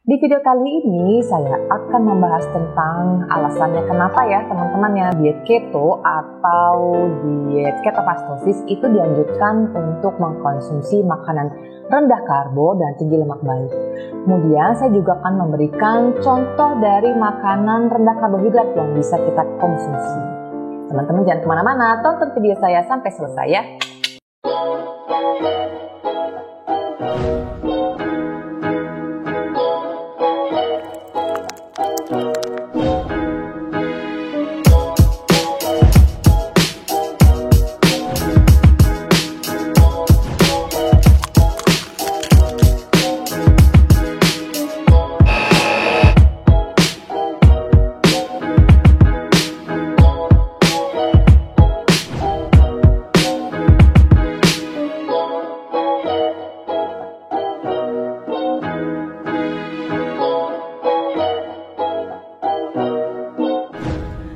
Di video kali ini saya akan membahas tentang alasannya kenapa ya teman-teman ya diet keto atau diet ketofastosis itu dianjurkan untuk mengkonsumsi makanan rendah karbo dan tinggi lemak baik. Kemudian saya juga akan memberikan contoh dari makanan rendah karbohidrat yang bisa kita konsumsi. Teman-teman jangan kemana-mana, tonton video saya sampai selesai ya.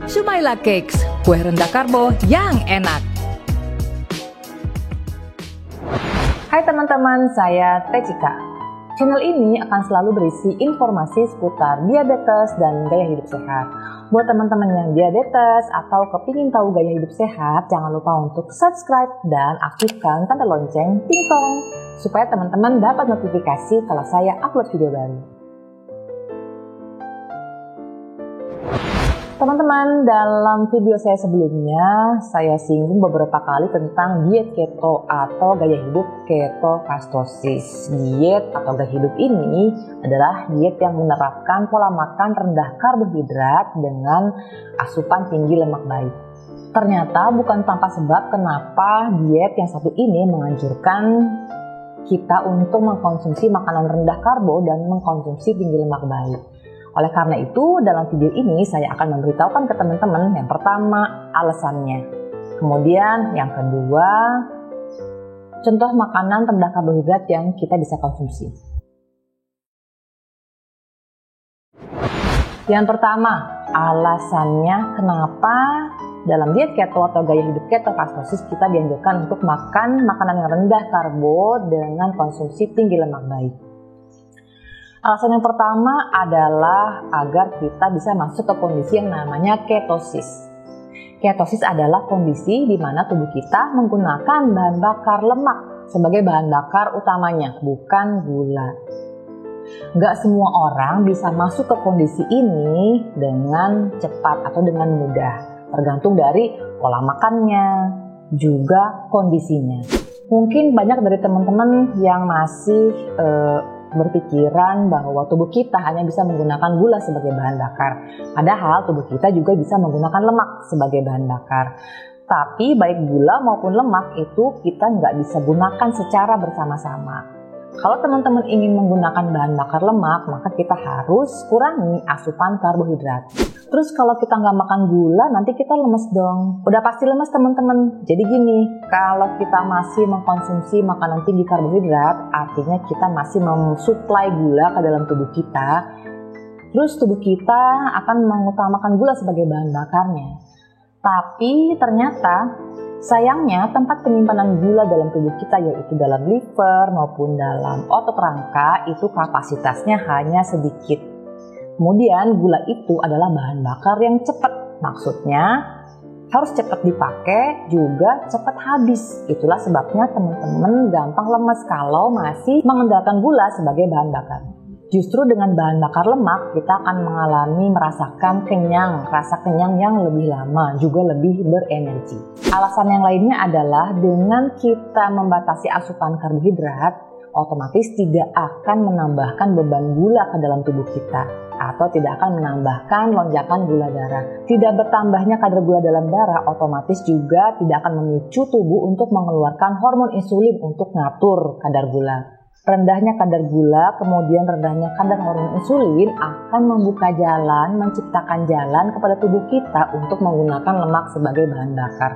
Shumaila Cakes, kue rendah karbo yang enak. Hai teman-teman, saya Tecika. Channel ini akan selalu berisi informasi seputar diabetes dan gaya hidup sehat. Buat teman-teman yang diabetes atau kepingin tahu gaya hidup sehat, jangan lupa untuk subscribe dan aktifkan tanda lonceng ting-tong supaya teman-teman dapat notifikasi kalau saya upload video baru. Teman-teman, dalam video saya sebelumnya, saya singgung beberapa kali tentang diet keto atau gaya hidup ketofastosis. Diet atau gaya hidup ini adalah diet yang menerapkan pola makan rendah karbohidrat dengan asupan tinggi lemak baik. Ternyata bukan tanpa sebab kenapa diet yang satu ini menganjurkan kita untuk mengkonsumsi makanan rendah karbo dan mengkonsumsi tinggi lemak baik. Oleh karena itu, dalam video ini saya akan memberitahukan ke teman-teman yang pertama alasannya. Kemudian yang kedua, contoh makanan rendah karbohidrat yang kita bisa konsumsi. Yang pertama, alasannya kenapa dalam diet keto atau gaya hidup ketofastosis kita dianjurkan untuk makan makanan yang rendah karbo dengan konsumsi tinggi lemak baik. Alasan yang pertama adalah agar kita bisa masuk ke kondisi yang namanya ketosis. Ketosis adalah kondisi di mana tubuh kita menggunakan bahan bakar lemak sebagai bahan bakar utamanya, bukan gula. Gak semua orang bisa masuk ke kondisi ini dengan cepat atau dengan mudah, tergantung dari pola makannya, juga kondisinya. Mungkin banyak dari teman-teman yang masih berpikiran bahwa tubuh kita hanya bisa menggunakan gula sebagai bahan bakar. Padahal tubuh kita juga bisa menggunakan lemak sebagai bahan bakar. Tapi baik gula maupun lemak itu kita nggak bisa gunakan secara bersama-sama. Kalau teman-teman ingin menggunakan bahan bakar lemak, maka kita harus kurangi asupan karbohidrat. Terus kalau kita nggak makan gula, nanti kita lemes dong. Udah pasti lemes teman-teman. Jadi gini, kalau kita masih mengkonsumsi makanan tinggi karbohidrat, artinya kita masih mensuplai gula ke dalam tubuh kita. Terus tubuh kita akan mengutamakan gula sebagai bahan bakarnya. Tapi ternyata sayangnya tempat penyimpanan gula dalam tubuh kita, yaitu dalam liver maupun dalam otot rangka, itu kapasitasnya hanya sedikit. Kemudian gula itu adalah bahan bakar yang cepat, maksudnya harus cepat dipakai juga cepat habis. Itulah sebabnya teman-teman gampang lemes kalau masih mengandalkan gula sebagai bahan bakar. Justru dengan bahan bakar lemak kita akan merasakan kenyang, rasa kenyang yang lebih lama, juga lebih berenergi. Alasan yang lainnya adalah dengan kita membatasi asupan karbohidrat, otomatis tidak akan menambahkan beban gula ke dalam tubuh kita atau tidak akan menambahkan lonjakan gula darah. Tidak bertambahnya kadar gula dalam darah otomatis juga tidak akan memicu tubuh untuk mengeluarkan hormon insulin untuk ngatur kadar gula. Rendahnya kadar gula, kemudian rendahnya kadar hormon insulin akan membuka jalan, menciptakan jalan kepada tubuh kita untuk menggunakan lemak sebagai bahan bakar,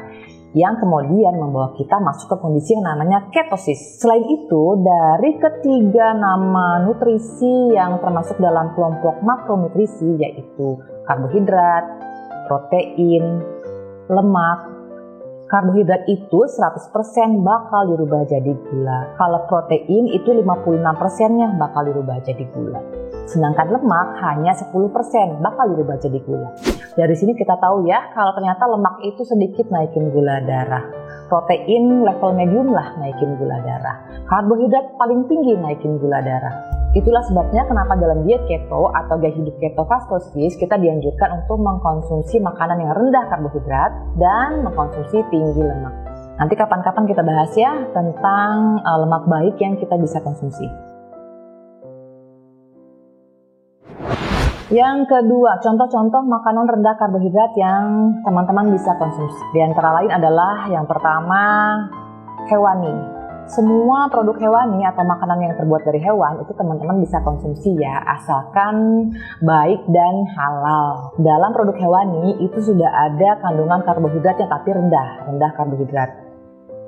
yang kemudian membawa kita masuk ke kondisi yang namanya ketosis. Selain itu, dari ketiga nama nutrisi yang termasuk dalam kelompok makronutrisi, yaitu karbohidrat, protein, lemak, Karbohidrat itu 100% bakal dirubah jadi gula. Kalau protein itu 56%-nya bakal dirubah jadi gula. Sedangkan lemak hanya 10% bakal dirubah jadi gula. Dari sini kita tahu ya, kalau ternyata lemak itu sedikit naikin gula darah. Protein level medium lah naikin gula darah. Karbohidrat paling tinggi naikin gula darah. Itulah sebabnya kenapa dalam diet keto atau gaya hidup ketofastosis kita dianjurkan untuk mengkonsumsi makanan yang rendah karbohidrat dan mengkonsumsi tinggi lemak. Nanti kapan-kapan kita bahas ya tentang lemak baik yang kita bisa konsumsi. Yang kedua, contoh-contoh makanan rendah karbohidrat yang teman-teman bisa konsumsi. Di antara lain adalah yang pertama, hewani. Semua produk hewani atau makanan yang terbuat dari hewan itu teman-teman bisa konsumsi ya, asalkan baik dan halal. Dalam produk hewani itu sudah ada kandungan karbohidrat yang tapi rendah karbohidrat.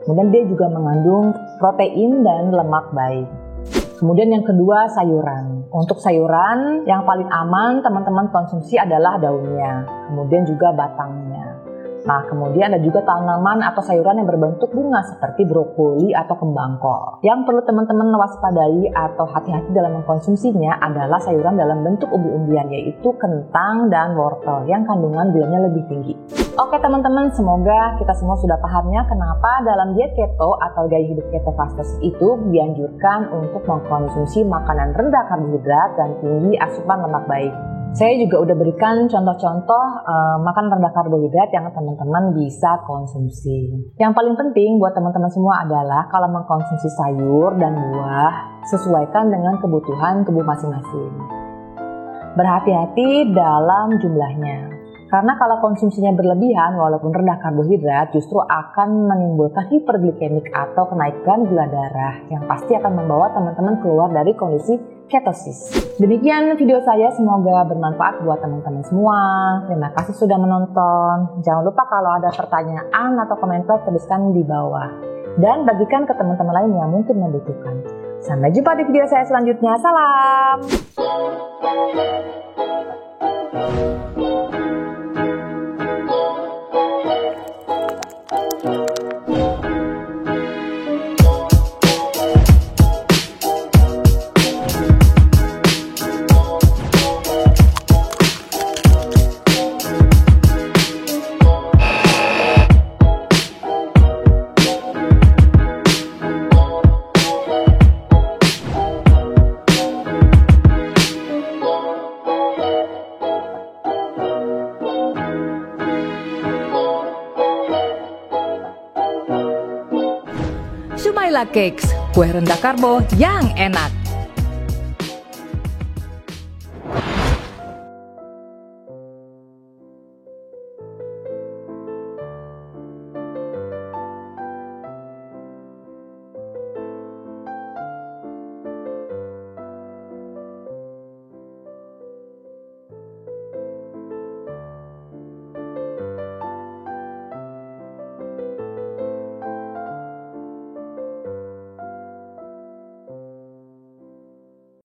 Kemudian dia juga mengandung protein dan lemak baik. Kemudian yang kedua, sayuran. Untuk sayuran yang paling aman teman-teman konsumsi adalah daunnya, kemudian juga batangnya. Nah, kemudian ada juga tanaman atau sayuran yang berbentuk bunga seperti brokoli atau kembang kol. Yang perlu teman-teman waspadai atau hati-hati dalam mengkonsumsinya adalah sayuran dalam bentuk umbi-umbian, yaitu kentang dan wortel yang kandungan gulanya lebih tinggi. Oke teman-teman, semoga kita semua sudah pahamnya kenapa dalam diet keto atau gaya hidup ketofastosis itu dianjurkan untuk mengkonsumsi makanan rendah karbohidrat dan tinggi asupan lemak baik. Saya juga udah berikan contoh-contoh makanan rendah karbohidrat yang teman-teman bisa konsumsi. Yang paling penting buat teman-teman semua adalah kalau mengkonsumsi sayur dan buah, sesuaikan dengan kebutuhan tubuh masing-masing. Berhati-hati dalam jumlahnya. Karena kalau konsumsinya berlebihan walaupun rendah karbohidrat justru akan menimbulkan hiperglikemik atau kenaikan gula darah yang pasti akan membawa teman-teman keluar dari kondisi ketosis. Demikian video saya, semoga bermanfaat buat teman-teman semua. Terima kasih sudah menonton. Jangan lupa kalau ada pertanyaan atau komentar tuliskan di bawah. Dan bagikan ke teman-teman lain yang mungkin membutuhkan. Sampai jumpa di video saya selanjutnya. Salam! Sumaila Cakes, kue rendah karbo yang enak.